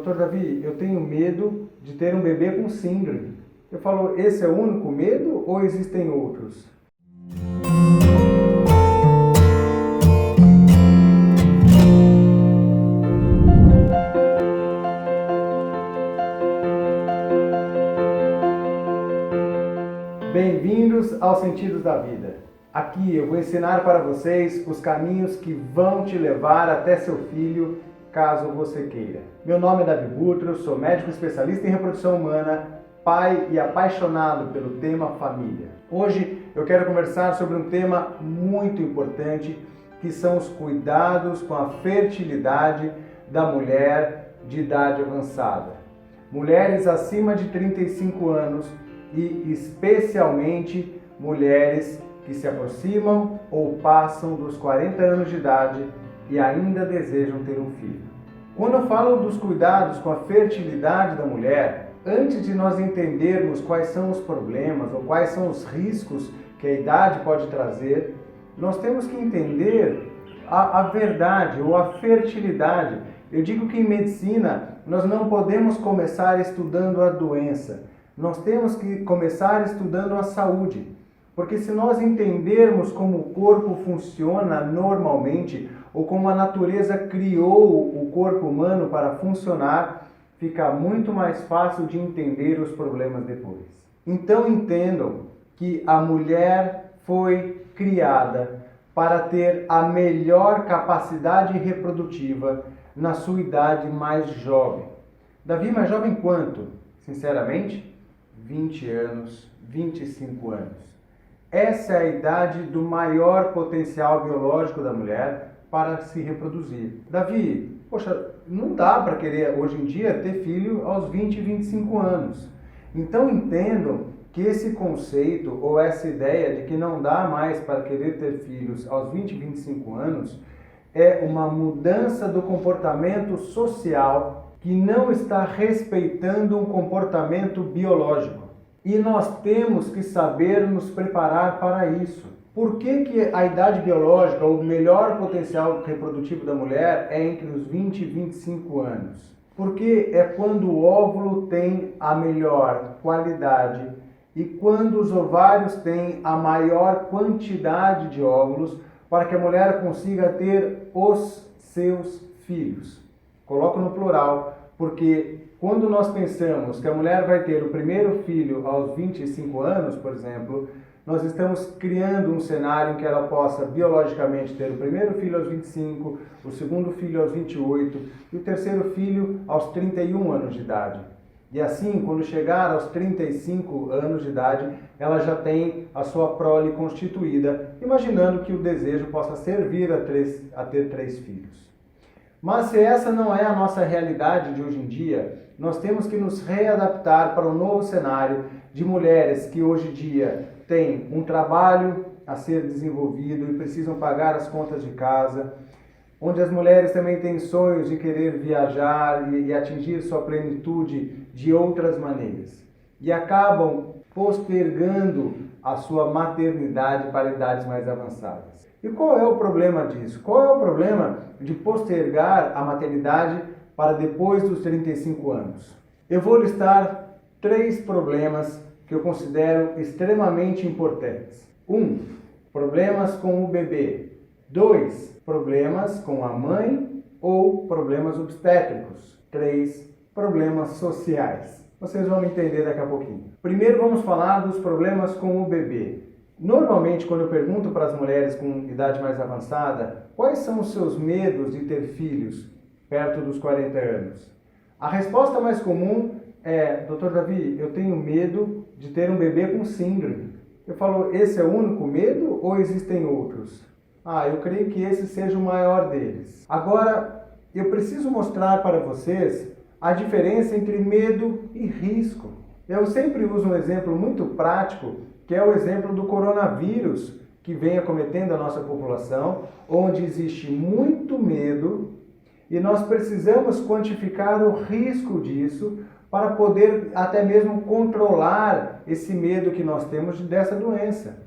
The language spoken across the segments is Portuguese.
Doutor Davi, eu tenho medo de ter um bebê com síndrome. Eu falo, esse é o único medo ou existem outros? Bem-vindos aos Sentidos da Vida. Aqui eu vou ensinar para vocês os caminhos que vão te levar até seu filho, caso você queira. Meu nome é Davi Butros, sou médico especialista em reprodução humana, pai e apaixonado pelo tema família. Hoje eu quero conversar sobre um tema muito importante, que são os cuidados com a fertilidade da mulher de idade avançada. Mulheres acima de 35 anos e especialmente mulheres que se aproximam ou passam dos 40 anos de idade e ainda desejam ter um filho. Quando eu falo dos cuidados com a fertilidade da mulher, antes de nós entendermos quais são os problemas ou quais são os riscos que a idade pode trazer, nós temos que entender a verdade ou a fertilidade. Eu digo que em medicina nós não podemos começar estudando a doença, nós temos que começar estudando a saúde. Porque se nós entendermos como o corpo funciona normalmente, ou como a natureza criou o corpo humano para funcionar, fica muito mais fácil de entender os problemas depois. Então entendam que a mulher foi criada para ter a melhor capacidade reprodutiva na sua idade mais jovem. Davi, mais jovem quanto? Sinceramente, 20 anos, 25 anos. Essa é a idade do maior potencial biológico da mulher para se reproduzir. Davi, poxa, não dá para querer hoje em dia ter filho aos 20 e 25 anos. Então entendam que esse conceito ou essa ideia de que não dá mais para querer ter filhos aos 20 e 25 anos é uma mudança do comportamento social que não está respeitando um comportamento biológico. E nós temos que saber nos preparar para isso. Por que a idade biológica, ou o melhor potencial reprodutivo da mulher, é entre os 20 e 25 anos? Porque é quando o óvulo tem a melhor qualidade e quando os ovários têm a maior quantidade de óvulos para que a mulher consiga ter os seus filhos. Coloco no plural, porque quando nós pensamos que a mulher vai ter o primeiro filho aos 25 anos, por exemplo, nós estamos criando um cenário em que ela possa biologicamente ter o primeiro filho aos 25, o segundo filho aos 28 e o terceiro filho aos 31 anos de idade. E assim, quando chegar aos 35 anos de idade, ela já tem a sua prole constituída, imaginando que o desejo possa servir a ter 3 filhos. Mas se essa não é a nossa realidade de hoje em dia, nós temos que nos readaptar para um novo cenário de mulheres que hoje em dia têm um trabalho a ser desenvolvido e precisam pagar as contas de casa, onde as mulheres também têm sonhos de querer viajar e atingir sua plenitude de outras maneiras. E acabam postergando a sua maternidade para idades mais avançadas. E qual é o problema disso? Qual é o problema de postergar a maternidade para depois dos 35 anos? Eu vou listar 3 problemas que eu considero extremamente importantes. 1. Problemas com o bebê. 2. Problemas com a mãe ou problemas obstétricos. 3. Problemas sociais. Vocês vão me entender daqui a pouquinho. Primeiro vamos falar dos problemas com o bebê. Normalmente, quando eu pergunto para as mulheres com idade mais avançada quais são os seus medos de ter filhos perto dos 40 anos, a resposta mais comum é: Dr. Davi, eu tenho medo de ter um bebê com síndrome. Eu falo, esse é o único medo ou existem outros? Eu creio que esse seja o maior deles. Agora, eu preciso mostrar para vocês a diferença entre medo e risco. Eu sempre uso um exemplo muito prático, que é o exemplo do coronavírus, que vem acometendo a nossa população, onde existe muito medo e nós precisamos quantificar o risco disso para poder até mesmo controlar esse medo que nós temos dessa doença.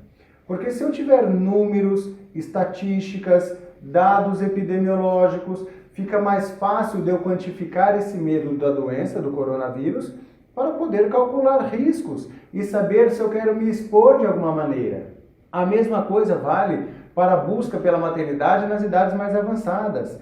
Porque se eu tiver números, estatísticas, dados epidemiológicos, fica mais fácil de eu quantificar esse medo da doença, do coronavírus, para poder calcular riscos e saber se eu quero me expor de alguma maneira. A mesma coisa vale para a busca pela maternidade nas idades mais avançadas.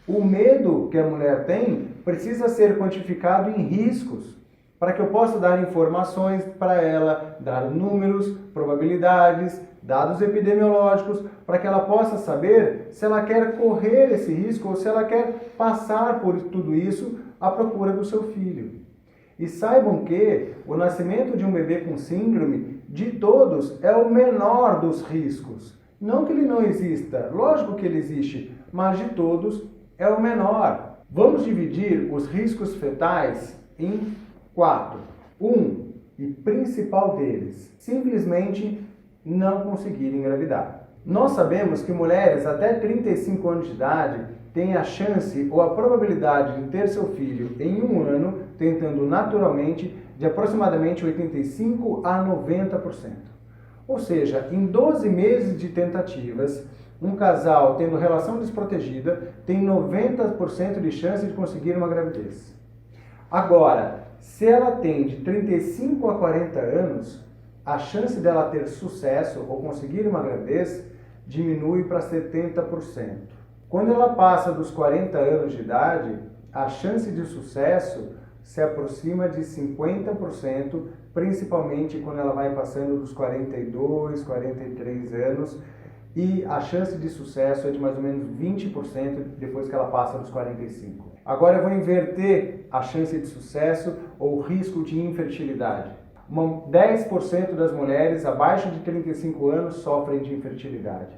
O medo que a mulher tem precisa ser quantificado em riscos, para que eu possa dar informações para ela, dar números, probabilidades, dados epidemiológicos, para que ela possa saber se ela quer correr esse risco ou se ela quer passar por tudo isso à procura do seu filho. E saibam que o nascimento de um bebê com síndrome, de todos, é o menor dos riscos. Não que ele não exista, lógico que ele existe, mas de todos é o menor. Vamos dividir os riscos fetais em 4. E principal deles, simplesmente não conseguir engravidar. Nós sabemos que mulheres até 35 anos de idade têm a chance ou a probabilidade de ter seu filho em um ano, tentando naturalmente, de aproximadamente 85 a 90%. Ou seja, em 12 meses de tentativas, um casal tendo relação desprotegida tem 90% de chance de conseguir uma gravidez. Agora, se ela tem de 35 a 40 anos, a chance dela ter sucesso ou conseguir uma gravidez diminui para 70%. Quando ela passa dos 40 anos de idade, a chance de sucesso se aproxima de 50%, principalmente quando ela vai passando dos 42, 43 anos, e a chance de sucesso é de mais ou menos 20% depois que ela passa dos 45. Agora eu vou inverter a chance de sucesso ou risco de infertilidade. 10% das mulheres abaixo de 35 anos sofrem de infertilidade.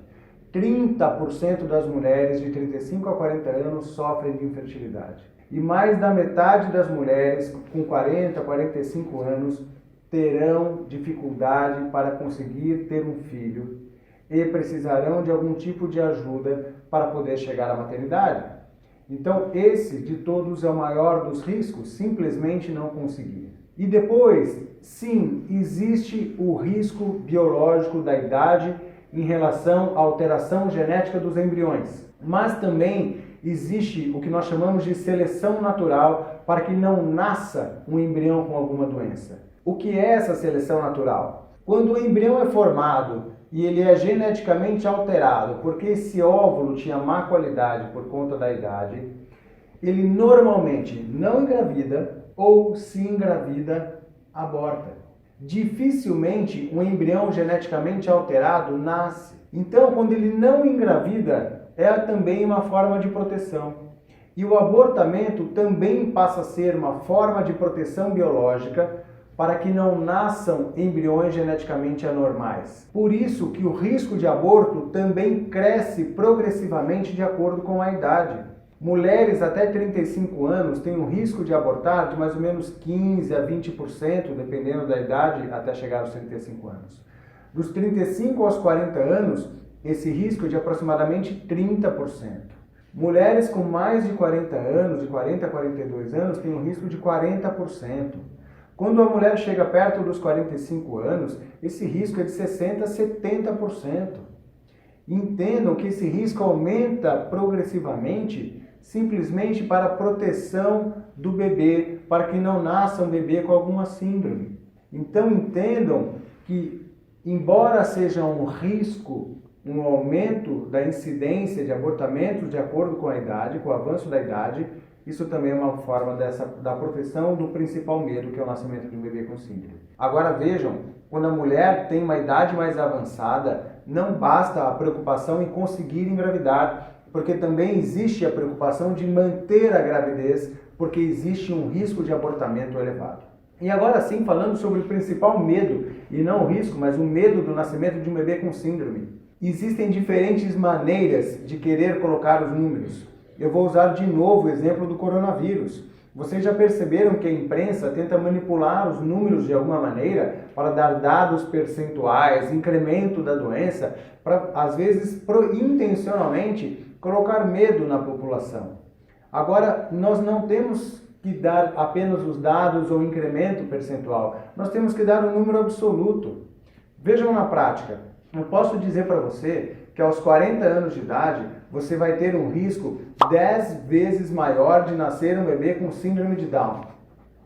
30% das mulheres de 35 a 40 anos sofrem de infertilidade. E mais da metade das mulheres com 40 a 45 anos terão dificuldade para conseguir ter um filho e precisarão de algum tipo de ajuda para poder chegar à maternidade. Então, esse de todos é o maior dos riscos, simplesmente não conseguir. E depois, sim, existe o risco biológico da idade em relação à alteração genética dos embriões. Mas também existe o que nós chamamos de seleção natural para que não nasça um embrião com alguma doença. O que é essa seleção natural? Quando o embrião é formado e ele é geneticamente alterado porque esse óvulo tinha má qualidade por conta da idade, ele normalmente não engravida ou, se engravida, aborta. Dificilmente um embrião geneticamente alterado nasce. Então, quando ele não engravida, é também uma forma de proteção. E o abortamento também passa a ser uma forma de proteção biológica para que não nasçam embriões geneticamente anormais. Por isso que o risco de aborto também cresce progressivamente de acordo com a idade. Mulheres até 35 anos têm um risco de abortar de mais ou menos 15 a 20%, dependendo da idade, até chegar aos 35 anos. Dos 35 aos 40 anos, esse risco é de aproximadamente 30%. Mulheres com mais de 40 anos, de 40 a 42 anos, têm um risco de 40%. Quando a mulher chega perto dos 45 anos, esse risco é de 60 a 70%. Entendam que esse risco aumenta progressivamente simplesmente para a proteção do bebê, para que não nasça um bebê com alguma síndrome. Então entendam que, embora seja um risco, um aumento da incidência de abortamentos de acordo com a idade, com o avanço da idade, isso também é uma forma da proteção do principal medo, que é o nascimento de um bebê com síndrome. Agora vejam, quando a mulher tem uma idade mais avançada, não basta a preocupação em conseguir engravidar, porque também existe a preocupação de manter a gravidez, porque existe um risco de abortamento elevado. E agora sim, falando sobre o principal medo, e não o risco, mas o medo do nascimento de um bebê com síndrome. Existem diferentes maneiras de querer colocar os números. Eu vou usar de novo o exemplo do coronavírus. Vocês já perceberam que a imprensa tenta manipular os números de alguma maneira para dar dados percentuais, incremento da doença, para, às vezes, intencionalmente, colocar medo na população. Agora, nós não temos que dar apenas os dados ou incremento percentual, nós temos que dar um número absoluto. Vejam na prática, eu posso dizer para você que aos 40 anos de idade você vai ter um risco 10 vezes maior de nascer um bebê com síndrome de Down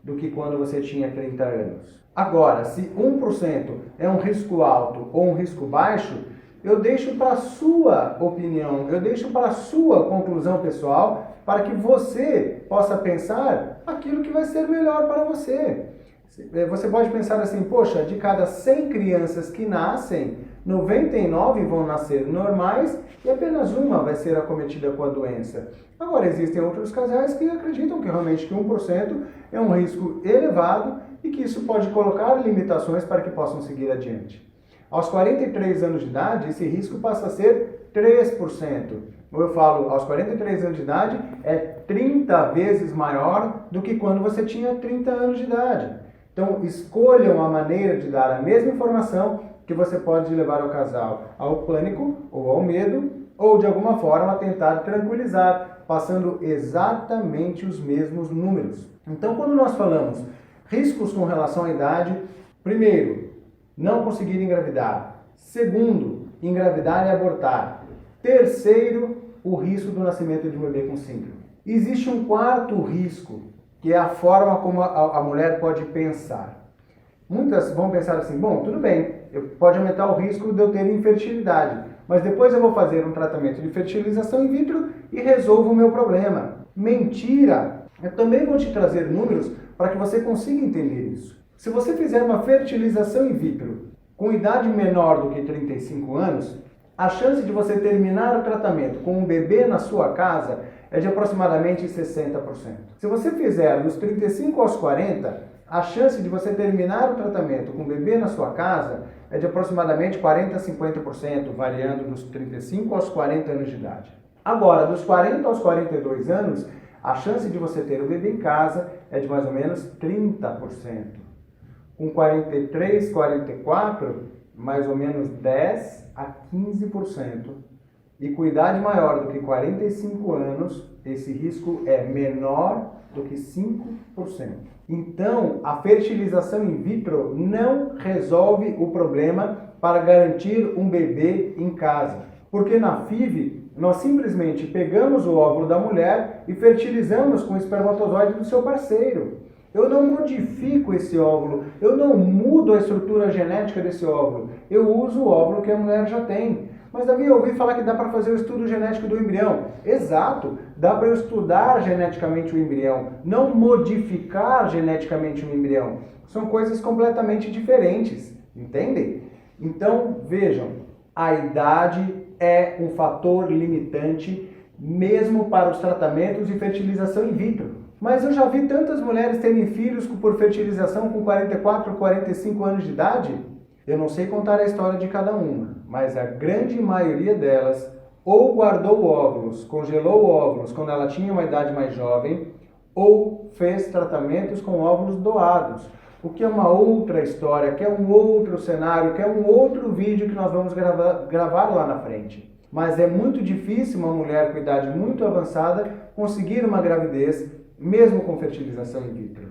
do que quando você tinha 30 anos. Agora, se 1% é um risco alto ou um risco baixo, eu deixo para a sua opinião, eu deixo para a sua conclusão pessoal, para que você possa pensar aquilo que vai ser melhor para você. Você pode pensar assim, poxa, de cada 100 crianças que nascem, 99 vão nascer normais e apenas uma vai ser acometida com a doença. Agora, existem outros casais que acreditam que realmente que 1% é um risco elevado e que isso pode colocar limitações para que possam seguir adiante. Aos 43 anos de idade, esse risco passa a ser 3%. Ou eu falo, aos 43 anos de idade, é 30 vezes maior do que quando você tinha 30 anos de idade. Então, escolham a maneira de dar a mesma informação que você pode levar o casal ao pânico ou ao medo, ou de alguma forma tentar tranquilizar, passando exatamente os mesmos números. Então, quando nós falamos riscos com relação à idade, primeiro, não conseguir engravidar. Segundo, engravidar e abortar. Terceiro, o risco do nascimento de um bebê com síndrome. Existe um quarto risco, que é a forma como a mulher pode pensar. Muitas vão pensar assim, bom, tudo bem, pode aumentar o risco de eu ter infertilidade, mas depois eu vou fazer um tratamento de fertilização in vitro e resolvo o meu problema. Mentira! Eu também vou te trazer números para que você consiga entender isso. Se você fizer uma fertilização in vitro com idade menor do que 35 anos, a chance de você terminar o tratamento com um bebê na sua casa é de aproximadamente 60%. Se você fizer dos 35 aos 40, a chance de você terminar o tratamento com um bebê na sua casa é de aproximadamente 40% a 50%, variando dos 35 aos 40 anos de idade. Agora, dos 40 aos 42 anos, a chance de você ter o bebê em casa é de mais ou menos 30%. Com 43, 44, mais ou menos 10 a 15%. E com idade maior do que 45 anos, esse risco é menor do que 5%. Então, a fertilização in vitro não resolve o problema para garantir um bebê em casa. Porque na FIV, nós simplesmente pegamos o óvulo da mulher e fertilizamos com o espermatozoide do seu parceiro. Eu não modifico esse óvulo, eu não mudo a estrutura genética desse óvulo. Eu uso o óvulo que a mulher já tem. Mas, Davi, eu ouvi falar que dá para fazer o estudo genético do embrião. Exato, dá para eu estudar geneticamente o embrião, não modificar geneticamente o embrião. São coisas completamente diferentes, entendem? Então, vejam, a idade é um fator limitante mesmo para os tratamentos de fertilização in vitro. Mas eu já vi tantas mulheres terem filhos por fertilização com 44 ou 45 anos de idade. Eu não sei contar a história de cada uma, mas a grande maioria delas ou guardou óvulos, congelou óvulos quando ela tinha uma idade mais jovem, ou fez tratamentos com óvulos doados. O que é uma outra história, que é um outro cenário, que é um outro vídeo que nós vamos gravar lá na frente. Mas é muito difícil uma mulher com idade muito avançada conseguir uma gravidez, mesmo com fertilização in vitro.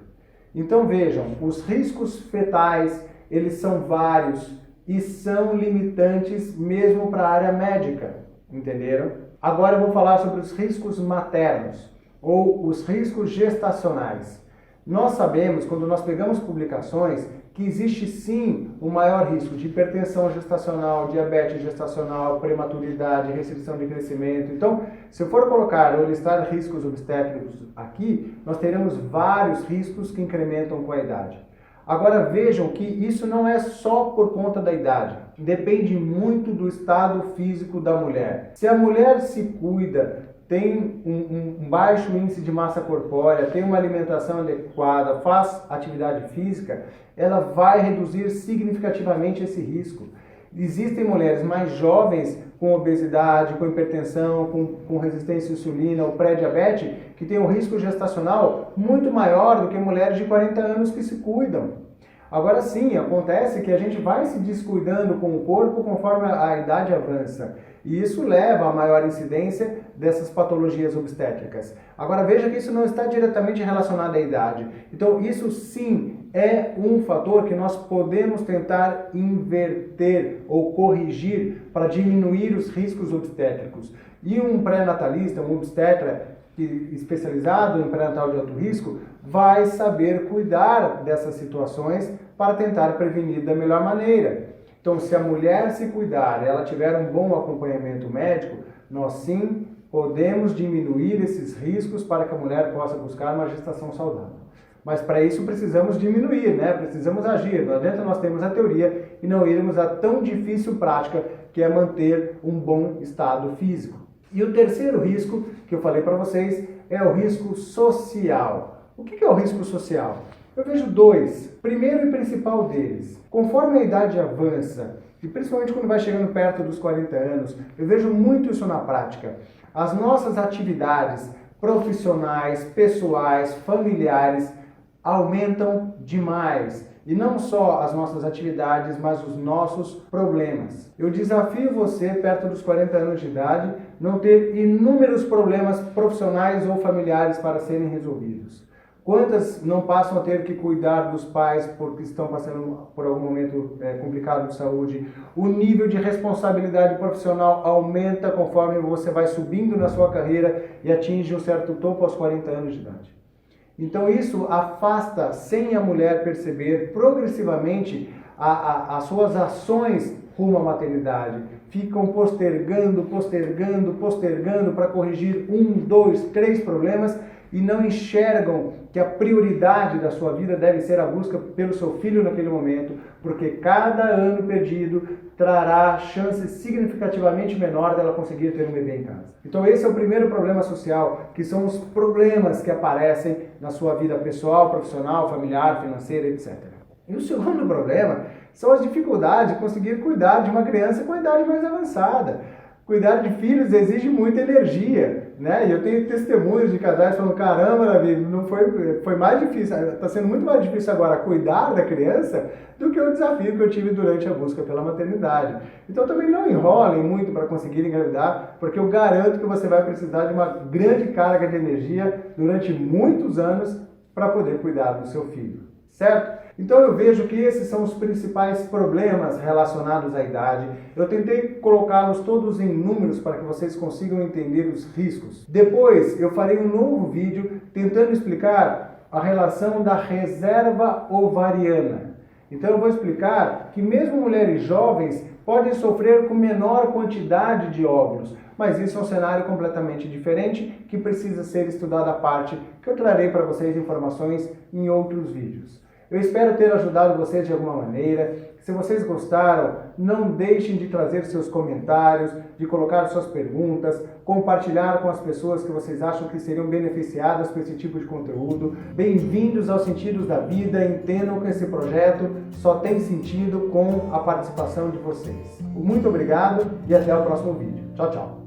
Então vejam, os riscos fetais, eles são vários e são limitantes mesmo para a área médica, entenderam? Agora eu vou falar sobre os riscos maternos ou os riscos gestacionais. Nós sabemos, quando nós pegamos publicações, que existe sim um maior risco de hipertensão gestacional, diabetes gestacional, prematuridade, restrição de crescimento. Então, se eu for colocar ou listar riscos obstétricos aqui, nós teremos vários riscos que incrementam com a idade. Agora vejam que isso não é só por conta da idade, depende muito do estado físico da mulher. Se a mulher se cuida, tem um baixo índice de massa corpórea, tem uma alimentação adequada, faz atividade física, ela vai reduzir significativamente esse risco. Existem mulheres mais jovens com obesidade, com hipertensão, com resistência à insulina ou pré-diabetes, que têm um risco gestacional muito maior do que mulheres de 40 anos que se cuidam. Agora sim, acontece que a gente vai se descuidando com o corpo conforme a idade avança. E isso leva a maior incidência dessas patologias obstétricas. Agora veja que isso não está diretamente relacionado à idade. Então isso sim é um fator que nós podemos tentar inverter ou corrigir para diminuir os riscos obstétricos. E um pré-natalista, um obstetra especializado em pré-natal de alto risco, vai saber cuidar dessas situações para tentar prevenir da melhor maneira. Então, se a mulher se cuidar, ela tiver um bom acompanhamento médico, nós sim podemos diminuir esses riscos para que a mulher possa buscar uma gestação saudável. Mas para isso precisamos diminuir, né? Precisamos agir. Não adianta nós termos a teoria e não irmos à tão difícil prática que é manter um bom estado físico. E o terceiro risco que eu falei para vocês é o risco social. O que é o risco social? Eu vejo dois. Primeiro e principal deles, conforme a idade avança, e principalmente quando vai chegando perto dos 40 anos, eu vejo muito isso na prática. As nossas atividades profissionais, pessoais, familiares aumentam demais. E não só as nossas atividades, mas os nossos problemas. Eu desafio você, perto dos 40 anos de idade, não ter inúmeros problemas profissionais ou familiares para serem resolvidos. Quantas não passam a ter que cuidar dos pais porque estão passando por algum momento complicado de saúde? O nível de responsabilidade profissional aumenta conforme você vai subindo na sua carreira e atinge um certo topo aos 40 anos de idade. Então isso afasta, sem a mulher perceber, progressivamente as suas ações rumo à maternidade. Ficam postergando para corrigir 1, 2, 3 problemas e não enxergam que a prioridade da sua vida deve ser a busca pelo seu filho naquele momento, porque cada ano perdido trará chance significativamente menor dela conseguir ter um bebê em casa. Então esse é o primeiro problema social, que são os problemas que aparecem na sua vida pessoal, profissional, familiar, financeira, etc. E o segundo problema são as dificuldades de conseguir cuidar de uma criança com a idade mais avançada. Cuidar de filhos exige muita energia, né? E eu tenho testemunhos de casais falando, caramba, Davi, não foi mais difícil, está sendo muito mais difícil agora cuidar da criança do que o desafio que eu tive durante a busca pela maternidade. Então também não enrolem muito para conseguir engravidar, porque eu garanto que você vai precisar de uma grande carga de energia durante muitos anos para poder cuidar do seu filho, certo? Então eu vejo que esses são os principais problemas relacionados à idade. Eu tentei colocá-los todos em números para que vocês consigam entender os riscos. Depois eu farei um novo vídeo tentando explicar a relação da reserva ovariana. Então eu vou explicar que mesmo mulheres jovens podem sofrer com menor quantidade de óvulos, mas isso é um cenário completamente diferente que precisa ser estudado à parte, que eu trarei para vocês informações em outros vídeos. Eu espero ter ajudado vocês de alguma maneira. Se vocês gostaram, não deixem de trazer seus comentários, de colocar suas perguntas, compartilhar com as pessoas que vocês acham que seriam beneficiadas com esse tipo de conteúdo. Bem-vindos aos Sentidos da Vida. Entendam que esse projeto só tem sentido com a participação de vocês. Muito obrigado e até o próximo vídeo. Tchau, tchau.